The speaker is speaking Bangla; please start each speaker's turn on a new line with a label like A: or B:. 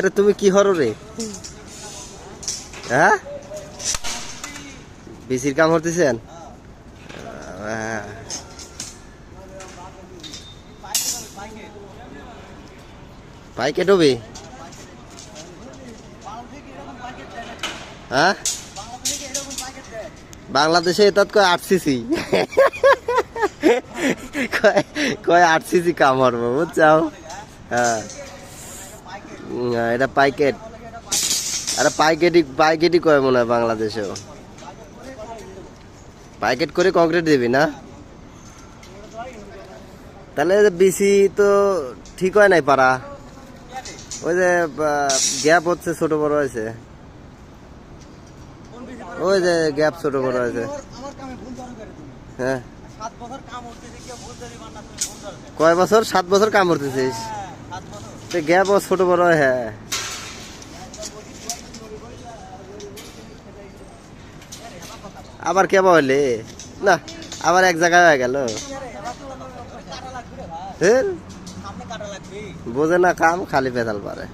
A: রে তুমি কি হরো রে? হ্যাঁ, বিসির কাম করতেছেন? পাইকে ডুবি? হ্যাঁ, বাংলাদেশে এত কয় 8cc কয় 8cc কাম হরবো বুঝছাও। হ্যাঁ, এটা পাইকেট। আরে পাইকেটই কয় মনে হয় বাংলাদেশেও। পাইকেট করে কংক্রিট দিবি না? তাহলে বিসি তো ঠিক হয় নাই পারা। ওই যে গ্যাপ হচ্ছে, ছোট বড় হয়েছে। ওই যে গ্যাপ ছোট বড় হয়েছে। হ্যাঁ, কয় বছর? 7 বছর কাম করতেছিস? গ্যাপ ছোট বড়। হ্যাঁ, আবার কে বলে না, আবার এক জায়গায় হয়ে গেল। বোঝে না কাম, খালি পেতাল পারে।